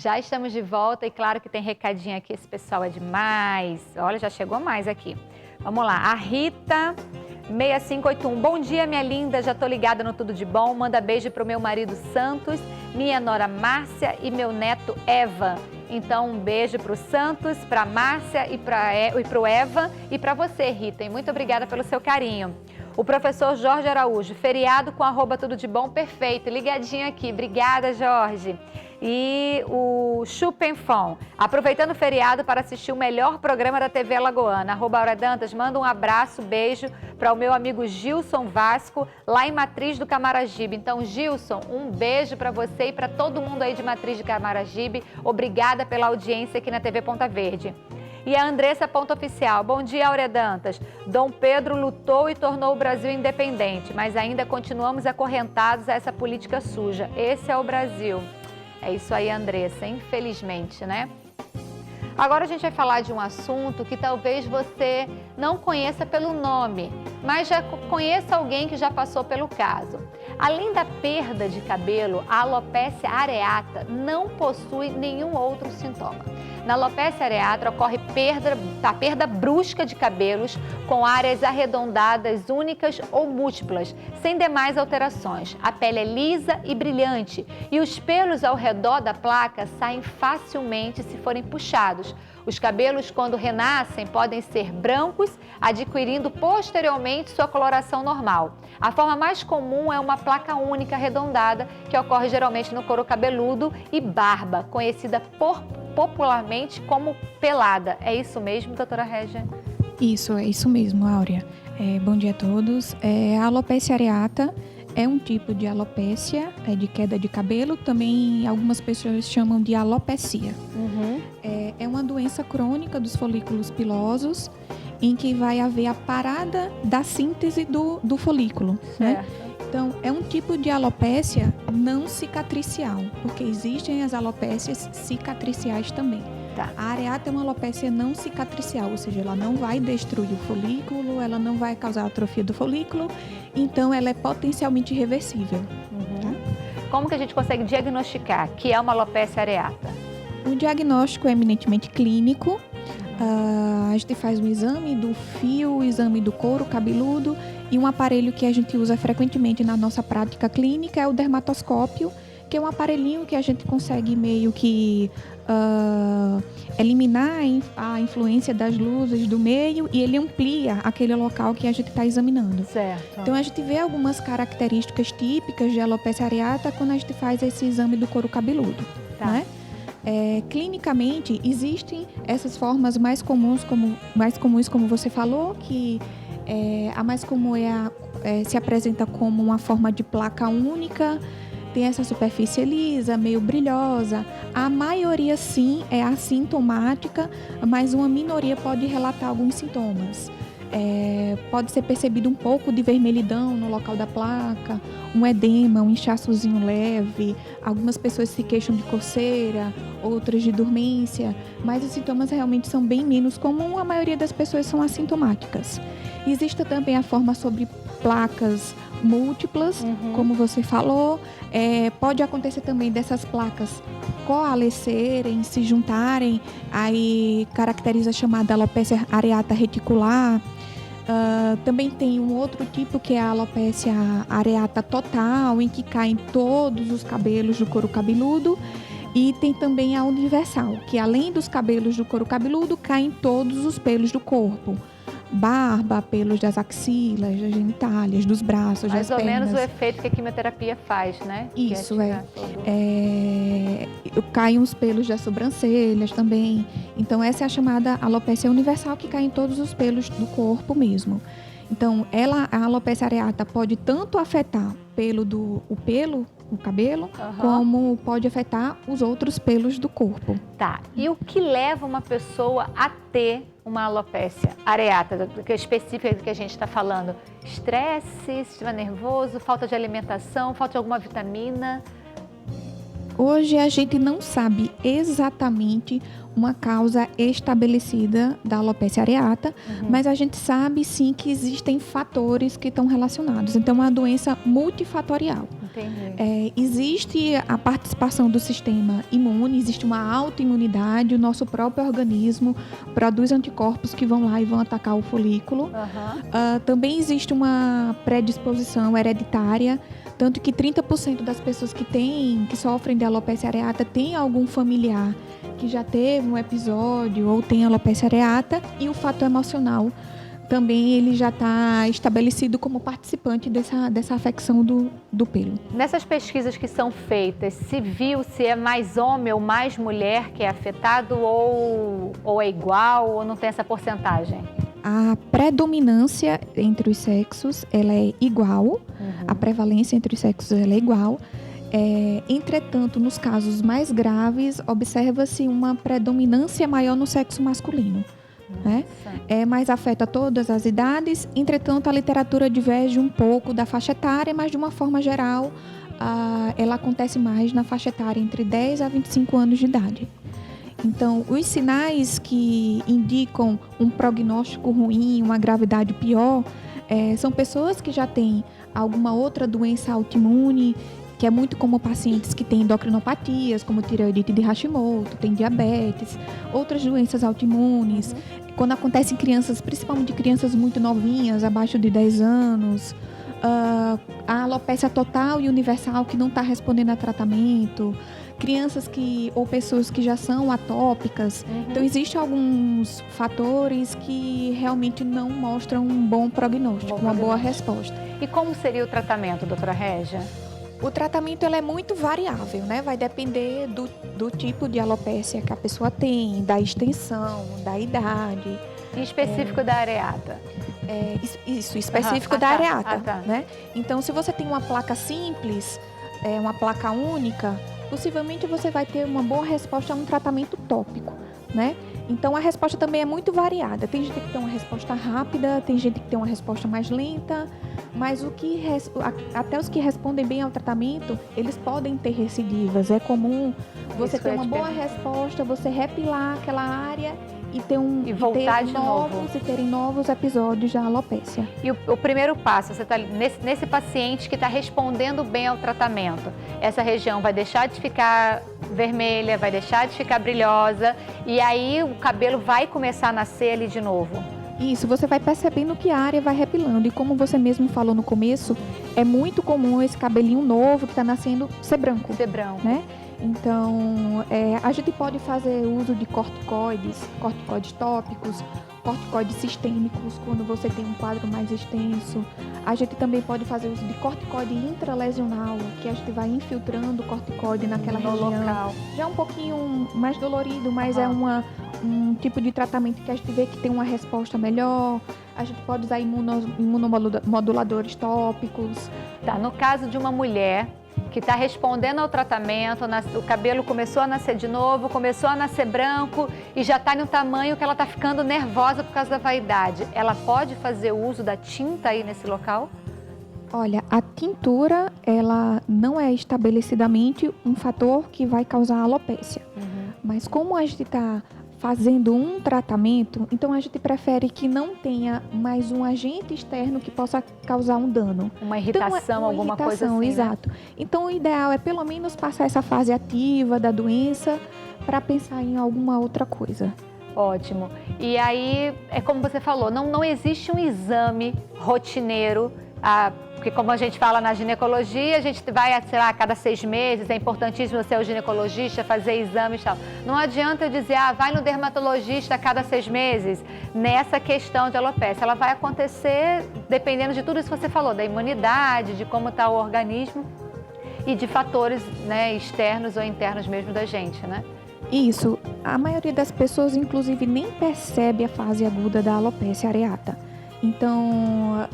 Já estamos de volta e claro que tem recadinho aqui, esse pessoal é demais. Olha, já chegou mais aqui. Vamos lá, a Rita 6581. Bom dia, minha linda, já tô ligada no Tudo de Bom. Manda beijo pro meu marido Santos, minha nora Márcia e meu neto Eva. Então, um beijo pro Santos, pra Márcia e pro Eva e pra você, Rita. E muito obrigada pelo seu carinho. O professor Jorge Araújo, feriado com @tudo de bom, perfeito, ligadinho aqui. Obrigada, Jorge. E o Chupenfon, aproveitando o feriado para assistir o melhor programa da TV Alagoana. @AuraDantas, manda um abraço, beijo para o meu amigo Gilson Vasco, lá em Matriz do Camaragibe. Então, Gilson, um beijo para você e para todo mundo aí de Matriz do Camaragibe. Obrigada pela audiência aqui na TV Ponta Verde. E a Andressa Ponto Oficial. Bom dia, Áurea Dantas. Dom Pedro lutou e tornou o Brasil independente, mas ainda continuamos acorrentados a essa política suja. Esse é o Brasil. É isso aí, Andressa, infelizmente, né? Agora a gente vai falar de um assunto que talvez você não conheça pelo nome, mas já conheça alguém que já passou pelo caso. Além da perda de cabelo, a alopécia areata não possui nenhum outro sintoma. Na alopécia areata ocorre a perda brusca de cabelos com áreas arredondadas únicas ou múltiplas, sem demais alterações. A pele é lisa e brilhante e os pelos ao redor da placa saem facilmente se forem puxados. Os cabelos, quando renascem, podem ser brancos, adquirindo posteriormente sua coloração normal. A forma mais comum é uma placa única arredondada, que ocorre geralmente no couro cabeludo e barba, conhecida popularmente como pelada. É isso mesmo, doutora Régia? Isso, é isso mesmo, Áurea. Bom dia a todos. A alopécia areata é um tipo de alopécia, de queda de cabelo, também algumas pessoas chamam de alopecia. Uhum. É uma doença crônica dos folículos pilosos, em que vai haver a parada da síntese do folículo, né? Então, é um tipo de alopécia não cicatricial, porque existem as alopécias cicatriciais também. Tá. A areata é uma alopécia não cicatricial, ou seja, ela não vai destruir o folículo, ela não vai causar atrofia do folículo, então ela é potencialmente reversível. Uhum. Tá? Como que a gente consegue diagnosticar que é uma alopécia areata? O diagnóstico é eminentemente clínico. A gente faz um exame do fio, o exame do couro cabeludo e um aparelho que a gente usa frequentemente na nossa prática clínica é o dermatoscópio, que é um aparelhinho que a gente consegue meio que eliminar a influência das luzes do meio e ele amplia aquele local que a gente está examinando. Certo. Então a gente vê algumas características típicas de alopécia areata quando a gente faz esse exame do couro cabeludo, tá, né? Clinicamente, existem essas formas mais comuns, como você falou, que a mais comum se apresenta como uma forma de placa única, tem essa superfície lisa, meio brilhosa. A maioria, sim, é assintomática, mas uma minoria pode relatar alguns sintomas. Pode ser percebido um pouco de vermelhidão no local da placa, um edema, um inchaçozinho leve, algumas pessoas se queixam de coceira, outras de dormência, mas os sintomas realmente são bem menos comuns, a maioria das pessoas são assintomáticas. Existe também a forma sobre placas múltiplas, como você falou, pode acontecer também dessas placas coalescerem, se juntarem, aí caracteriza a chamada alopécia areata reticular. Também tem um outro tipo que é a alopécia areata total, em que caem todos os cabelos do couro cabeludo. E tem também a universal, que além dos cabelos do couro cabeludo, caem todos os pelos do corpo. Barba, pelos das axilas, das genitálias, dos braços, das pernas. Mais ou menos o efeito que a quimioterapia faz, né? Isso, caem os pelos das sobrancelhas também. Então, essa é a chamada alopécia universal, que cai em todos os pelos do corpo mesmo. Então, a alopécia areata pode tanto afetar o cabelo, como pode afetar os outros pelos do corpo. Tá. E o que leva uma pessoa a ter uma alopécia areata, que é específica do que a gente está falando? Estresse, sistema nervoso, falta de alimentação, falta de alguma vitamina? Hoje a gente não sabe exatamente uma causa estabelecida da alopécia areata, mas a gente sabe sim que existem fatores que estão relacionados. Então é uma doença multifatorial. Entendi. Existe a participação do sistema imune, existe uma autoimunidade, o nosso próprio organismo produz anticorpos que vão lá e vão atacar o folículo. Também existe uma predisposição hereditária, tanto que 30% das pessoas que sofrem de alopecia areata tem algum familiar que já teve um episódio ou tem alopecia areata, e o fator emocional também ele já está estabelecido como participante dessa afecção do pelo. Nessas pesquisas que são feitas, se viu se é mais homem ou mais mulher que é afetado ou é igual ou não tem essa porcentagem? A predominância entre os sexos ela é igual, a prevalência entre os sexos ela é igual. Entretanto, nos casos mais graves, observa-se uma predominância maior no sexo masculino. Mas afeta todas as idades. Entretanto, a literatura diverge um pouco da faixa etária, mas de uma forma geral, ela acontece mais na faixa etária entre 10 a 25 anos de idade. Então, os sinais que indicam um prognóstico ruim, uma gravidade pior, são pessoas que já têm alguma outra doença autoimune, que é muito comum pacientes que têm endocrinopatias, como tireoidite de Hashimoto, tem diabetes, outras doenças autoimunes. Quando acontece em crianças, principalmente crianças muito novinhas, abaixo de 10 anos, a alopecia total e universal que não está respondendo a tratamento, crianças ou pessoas que já são atópicas. Então, existem alguns fatores que realmente não mostram um bom prognóstico, uma boa resposta. E como seria o tratamento, doutora Régia? O tratamento ele é muito variável, né? Vai depender do tipo de alopecia que a pessoa tem, da extensão, da idade. Em específico da areata? Isso, específico da areata. Né? Então, se você tem uma placa simples, uma placa única, possivelmente você vai ter uma boa resposta a um tratamento tópico, né? Então, a resposta também é muito variada. Tem gente que tem uma resposta rápida, tem gente que tem uma resposta mais lenta, mas até os que respondem bem ao tratamento, eles podem ter recidivas. É comum você ter uma boa resposta, você repilar aquela área e terem novos episódios de alopecia. E o primeiro passo, você está nesse paciente que está respondendo bem ao tratamento, essa região vai deixar de ficar vermelha, vai deixar de ficar brilhosa, e aí o cabelo vai começar a nascer ali de novo. Isso, você vai percebendo que a área vai repilando. E como você mesmo falou no começo, é muito comum esse cabelinho novo que está nascendo ser branco. Né? Então, a gente pode fazer uso de corticoides tópicos, corticoides sistêmicos, quando você tem um quadro mais extenso. A gente também pode fazer uso de corticoide intralesional, que a gente vai infiltrando o corticoide naquela região. Local. Já é um pouquinho mais dolorido, mas é um tipo de tratamento que a gente vê que tem uma resposta melhor. A gente pode usar imunomoduladores tópicos. Tá, no caso de uma mulher que está respondendo ao tratamento, o cabelo começou a nascer de novo, começou a nascer branco e já está no tamanho que ela está ficando nervosa por causa da vaidade. Ela pode fazer uso da tinta aí nesse local? Olha, a tintura, ela não é estabelecidamente um fator que vai causar alopecia. Mas como a gente está fazendo um tratamento, então a gente prefere que não tenha mais um agente externo que possa causar um dano. Uma irritação, alguma coisa assim, exato. Né? Então o ideal é pelo menos passar essa fase ativa da doença para pensar em alguma outra coisa. Ótimo. E aí, é como você falou, não existe um exame rotineiro, porque como a gente fala na ginecologia, a gente vai, sei lá, a cada 6 meses, é importantíssimo você ser o ginecologista, fazer exames e tal. Não adianta eu dizer, vai no dermatologista a cada 6 meses, nessa questão de alopecia. Ela vai acontecer dependendo de tudo isso que você falou, da imunidade, de como está o organismo e de fatores, né, externos ou internos mesmo da gente, né? Isso. A maioria das pessoas, inclusive, nem percebe a fase aguda da alopecia areata. Então,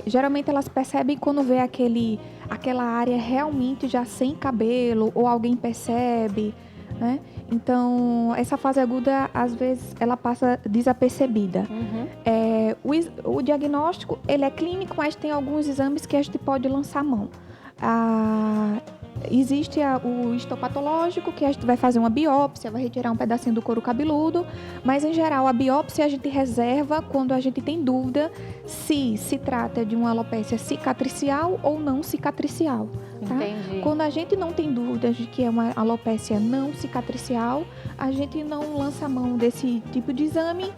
geralmente elas percebem quando vê aquela área realmente já sem cabelo, ou alguém percebe, né? Então, essa fase aguda, às vezes, ela passa desapercebida. O diagnóstico, ele é clínico, mas tem alguns exames que a gente pode lançar mão. existe o histopatológico, que a gente vai fazer uma biópsia, vai retirar um pedacinho do couro cabeludo, mas em geral a biópsia a gente reserva quando a gente tem dúvida se se trata de uma alopécia cicatricial ou não cicatricial. Tá? Entendi. Quando a gente não tem dúvidas de que é uma alopécia não cicatricial, a gente não lança a mão desse tipo de exame,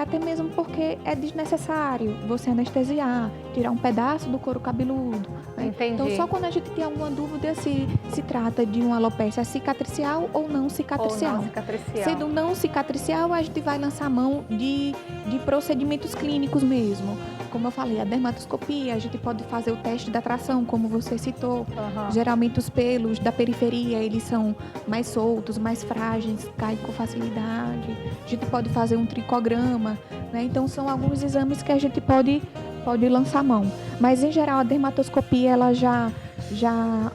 até mesmo porque é desnecessário você anestesiar, tirar um pedaço do couro cabeludo. Né? Entendi. Então, só quando a gente tem alguma dúvida se trata de uma alopécia cicatricial ou não cicatricial. Ou não cicatricial. Sendo não cicatricial, a gente vai lançar a mão de procedimentos clínicos mesmo. Como eu falei, a dermatoscopia, a gente pode fazer o teste da tração, como você citou. Uhum. Geralmente os pelos da periferia, eles são mais soltos, mais frágeis, caem com facilidade. A gente pode fazer um tricograma, né? Então, são alguns exames que a gente pode lançar a mão. Mas, em geral, a dermatoscopia, ela já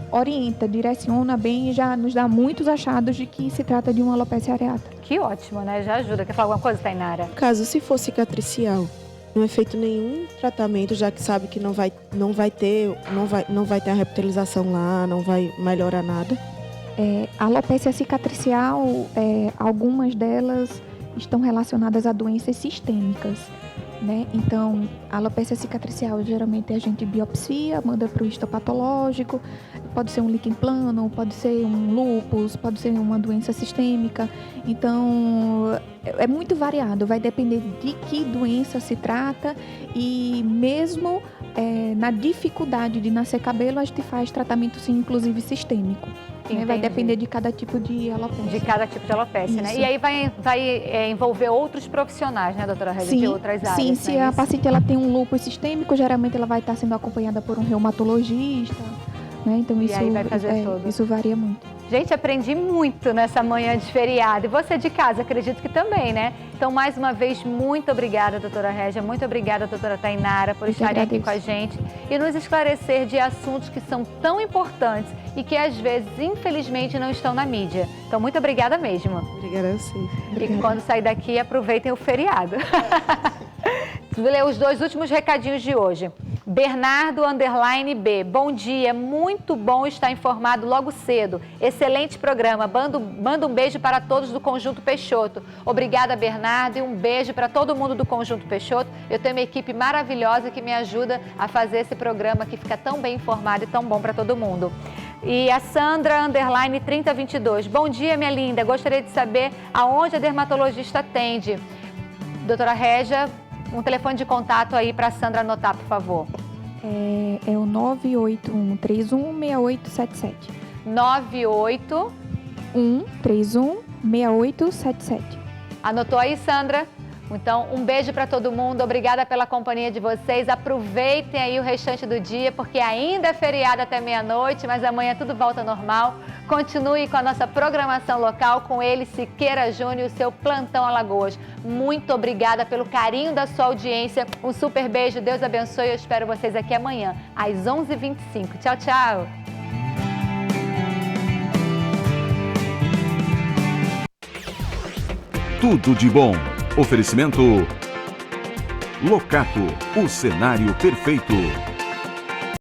orienta, direciona bem e já nos dá muitos achados de que se trata de uma alopecia areata. Que ótimo, né? Já ajuda. Quer falar alguma coisa, Tainara? Caso se for cicatricial, não é feito nenhum tratamento, já que sabe que não vai ter a revitalização lá, não vai melhorar nada. A alopecia cicatricial, algumas delas estão relacionadas a doenças sistêmicas, né? Então, a alopecia cicatricial, geralmente a gente biopsia, manda para o histopatológico, pode ser um líquen plano, pode ser um lúpus, pode ser uma doença sistêmica. Então, é muito variado, vai depender de que doença se trata e mesmo na dificuldade de nascer cabelo, a gente faz tratamento, sim, inclusive sistêmico. Né? Vai depender de cada tipo de alopecia. De cada tipo de alopecia, né? E aí vai envolver outros profissionais, né, doutora Régia, de outras áreas. Sim, se a paciente ela tem um lúpus sistêmico, geralmente ela vai estar sendo acompanhada por um reumatologista, né? Então isso, aí vai fazer tudo. Isso varia muito. Gente, aprendi muito nessa manhã de feriado. E você de casa, acredito que também, né? Então, mais uma vez, muito obrigada, doutora Régia. Muito obrigada, doutora Tainara, por estarem aqui com a gente e nos esclarecer de assuntos que são tão importantes e que, às vezes, infelizmente, não estão na mídia. Então, muito obrigada mesmo. Obrigada a vocês. E quando sair daqui, aproveitem o feriado. Vou ler os 2 últimos recadinhos de hoje. Bernardo_B. Bom dia, muito bom estar informado logo cedo. Excelente programa. Manda um beijo para todos do Conjunto Peixoto. Obrigada, Bernardo, e um beijo para todo mundo do Conjunto Peixoto. Eu tenho uma equipe maravilhosa que me ajuda a fazer esse programa que fica tão bem informado e tão bom para todo mundo. E a Sandra_3022. Bom dia, minha linda. Gostaria de saber aonde a dermatologista atende. Doutora Régia, um telefone de contato aí para a Sandra anotar, por favor. É o 981316877. 981316877. Anotou aí, Sandra? Então, um beijo para todo mundo. Obrigada pela companhia de vocês. Aproveitem aí o restante do dia, porque ainda é feriado até meia-noite, mas amanhã tudo volta ao normal. Continue com a nossa programação local, com ele, Siqueira Júnior, o seu Plantão Alagoas. Muito obrigada pelo carinho da sua audiência. Um super beijo, Deus abençoe. Eu espero vocês aqui amanhã, às 11h25. Tchau, tchau. Tudo de bom. Oferecimento Locato, o cenário perfeito.